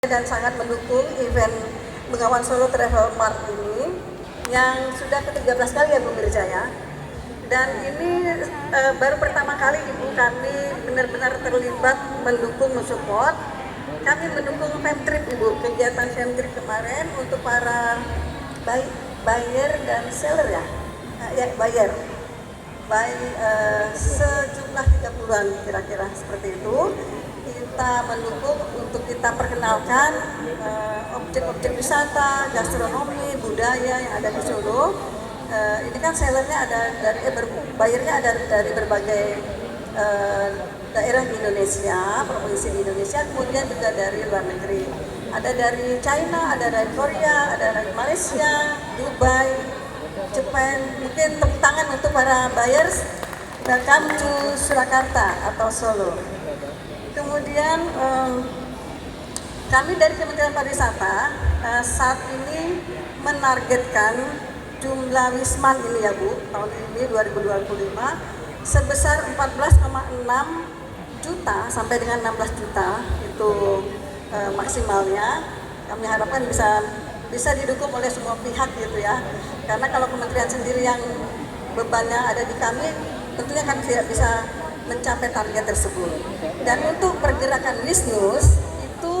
dan sangat mendukung event Bengawan Solo Travel Mart ini yang sudah ke-13 kali ya Bu Mirza ya. Dan ini baru pertama kali Ibu kami benar-benar terlibat mendukung, mensupport. Kami mendukung Femtrip Ibu, kegiatan Femtrip kemarin untuk para buyer dan seller ya. Buyer. Sejumlah 30-an kira-kira seperti itu. Kita mendukung untuk kita perkenalkan objek-objek wisata, gastronomi, budaya yang ada di Solo. Ini kan sellernya ada dari bayarnya ada dari berbagai daerah di Indonesia, provinsi di Indonesia, kemudian juga dari luar negeri. Ada dari China, ada dari Korea, ada dari Malaysia, Dubai, Jepang. Mungkin tepuk tangan untuk para buyers. Welcome to Surakarta atau Solo. Kemudian kami dari Kementerian Pariwisata saat ini menargetkan jumlah wisman ini ya Bu, tahun ini 2025 sebesar 14,6 juta sampai dengan 16 juta itu maksimalnya. Kami harapkan bisa didukung oleh semua pihak gitu ya. Karena kalau kementerian sendiri yang bebannya ada di kami, tentunya kami tidak bisa mencapai target tersebut. Dan untuk pergerakan bisnis itu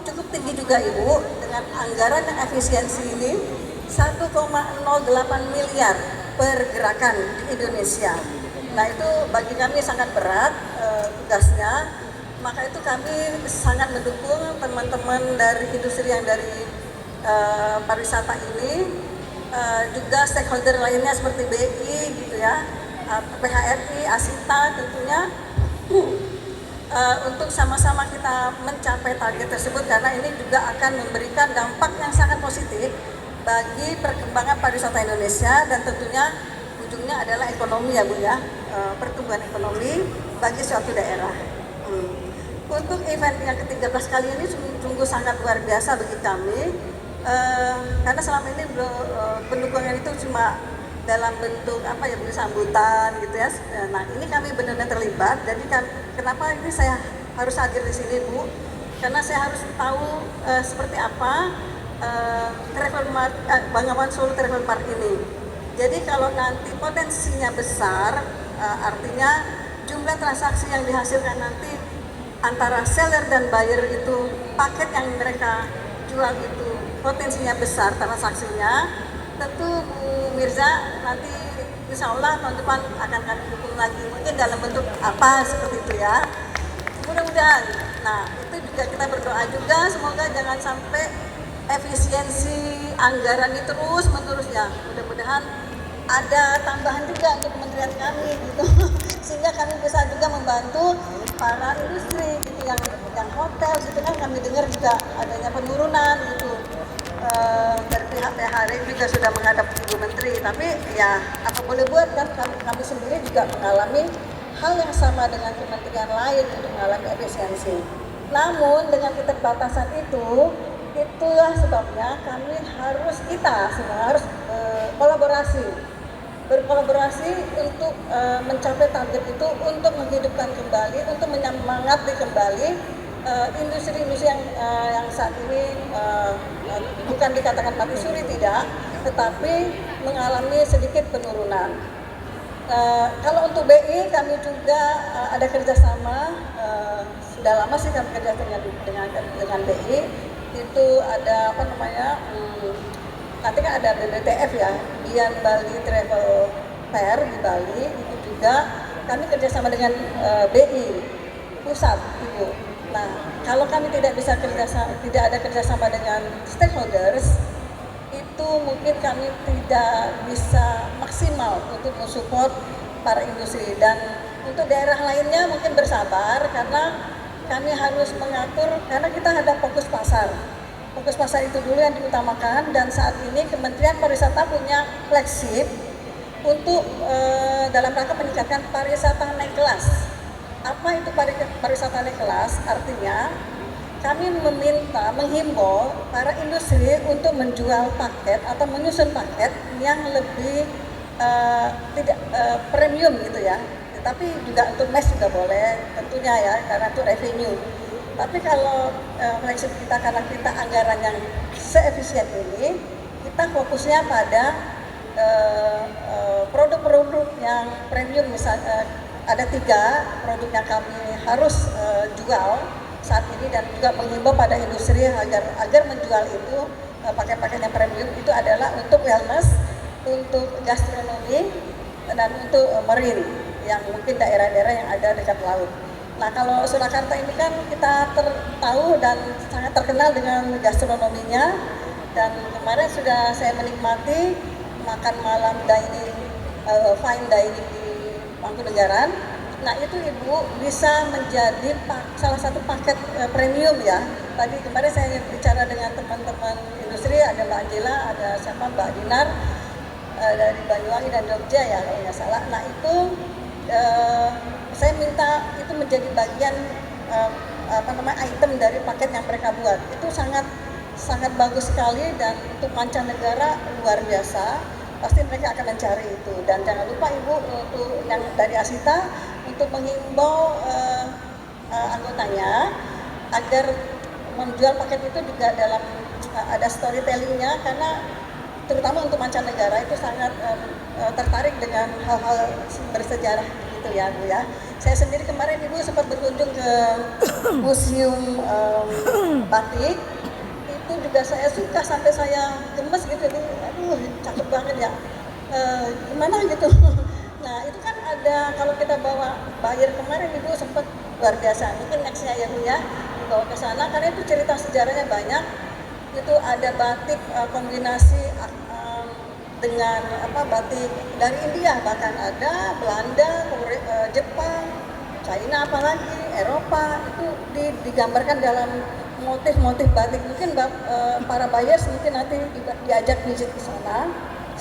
cukup tinggi juga Ibu, dengan anggaran yang efisiensi ini 1,08 miliar pergerakan di Indonesia. Nah itu bagi kami sangat berat tugasnya, maka itu kami sangat mendukung teman-teman dari industri yang dari pariwisata ini, juga stakeholder lainnya seperti BI gitu ya, PHRI, Asita tentunya untuk sama-sama kita mencapai target tersebut, karena ini juga akan memberikan dampak yang sangat positif bagi perkembangan pariwisata Indonesia dan tentunya ujungnya adalah ekonomi ya Bu ya, pertumbuhan ekonomi bagi suatu daerah. Untuk event yang ke-13 kali ini sungguh sangat luar biasa bagi kami, karena selama ini pendukungan itu cuma dalam bentuk apa ya, sambutan gitu ya. Nah ini kami benar-benar terlibat. Jadi kenapa ini saya harus hadir di sini Bu? Karena saya harus tahu seperti apa Travel Mart, Bengawan Solo Travel Park ini. Jadi kalau nanti potensinya besar, artinya jumlah transaksi yang dihasilkan nanti antara seller dan buyer itu, paket yang mereka jual itu potensinya besar transaksinya. Tentu Bu Mirza nanti insya Allah tahun depan akan kami dukung lagi, mungkin dalam bentuk apa seperti itu ya, mudah-mudahan. Nah itu juga kita berdoa juga semoga jangan sampai efisiensi anggaran ini terus menerus ya, mudah-mudahan ada tambahan juga untuk kementerian kami gitu sehingga kami bisa juga membantu para industri gitu, yang hotel gitu kan, kami dengar juga adanya penurunan gitu. Dari pihak PHRI juga sudah menghadap Ibu Menteri, tapi ya apa boleh buat kan, kami sendiri juga mengalami hal yang sama dengan kementerian lain untuk mengalami efisiensi. Namun dengan keterbatasan itulah sebabnya kami kita semua harus berkolaborasi untuk mencapai target itu, untuk menghidupkan kembali, untuk menyemangati kembali industri-industri yang saat ini bukan dikatakan mati suri, tidak, tetapi mengalami sedikit penurunan. Kalau untuk BI kami juga ada kerjasama, sudah lama sih kami kerja dengan BI. Itu ada apa namanya, nanti kan ada BBTF ya, Bian Bali Travel Fair di Bali, itu juga kami kerjasama dengan BI pusat Ibu. Nah, kalau kami tidak ada kerjasama dengan stakeholders, itu mungkin kami tidak bisa maksimal untuk mensupport para industri. Dan untuk daerah lainnya mungkin bersabar, karena kami harus mengatur, karena kita ada fokus pasar. Fokus pasar itu dulu yang diutamakan, dan saat ini Kementerian Pariwisata punya flagship untuk dalam rangka meningkatkan pariwisata naik kelas. Apa itu pariwisata naik kelas? Artinya kami menghimbau para industri untuk menjual paket atau menyusun paket yang lebih tidak premium gitu ya. Tapi juga untuk mass juga boleh tentunya ya, karena itu revenue. Tapi kalau flagship kita karena kita anggaran yang seefisien ini, kita fokusnya pada produk-produk yang premium. Misalnya ada 3 produk yang kami harus jual saat ini dan juga menghimbau pada industri agar menjual itu paket-paket yang premium itu adalah untuk wellness, untuk gastronomi, dan untuk marine yang mungkin daerah-daerah yang ada dekat laut. Nah, kalau Surakarta ini kan kita tahu dan sangat terkenal dengan gastronominya, dan kemarin sudah saya menikmati makan malam dining, fine dining di Mangkunegaran. Nah, itu Ibu bisa menjadi salah satu paket premium ya. Tadi kemarin saya bicara dengan teman-teman industri, ada Mbak Angela, ada siapa Mbak Dinar dari Banyuwangi dan Jogja ya kalau nggak salah. Nah, itu saya minta itu menjadi bagian item dari paket yang mereka buat. Itu sangat bagus sekali, dan untuk mancanegara luar biasa. Pasti mereka akan mencari itu. Dan jangan lupa Ibu untuk yang dari Asita untuk menghimbau anggotanya agar menjual paket itu juga dalam ada storytellingnya, karena terutama untuk mancanegara itu sangat tertarik dengan hal-hal bersejarah gitu ya Bu ya. Saya sendiri kemarin Ibu sempat berkunjung ke museum batik, itu juga saya suka sampai saya gemes gitu, aduh cakep banget ya, gimana gitu. Nah, itu kan ada, kalau kita bawa buyer kemarin Ibu sempat luar biasa, mungkin nextnya ya Bu ya dibawa ke sana, karena itu cerita sejarahnya banyak. Itu ada batik kombinasi dengan batik dari India, bahkan ada Belanda, Jepang, China, apalagi Eropa, itu digambarkan dalam motif-motif batik. Mungkin para buyers mungkin nanti juga diajak visit ke sana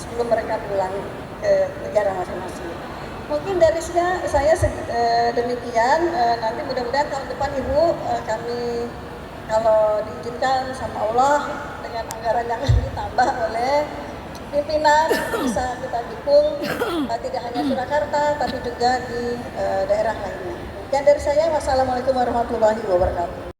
sebelum mereka pulang ke negara masing-masing. Mungkin dari saya demikian. Nanti mudah-mudahan tahun depan Ibu kami kalau diizinkan sama Allah dengan anggaran yang ditambah oleh pimpinan bisa kita dukung, tidak hanya Surakarta tapi juga di daerah lainnya. Sekian dari saya. Wassalamualaikum warahmatullahi wabarakatuh.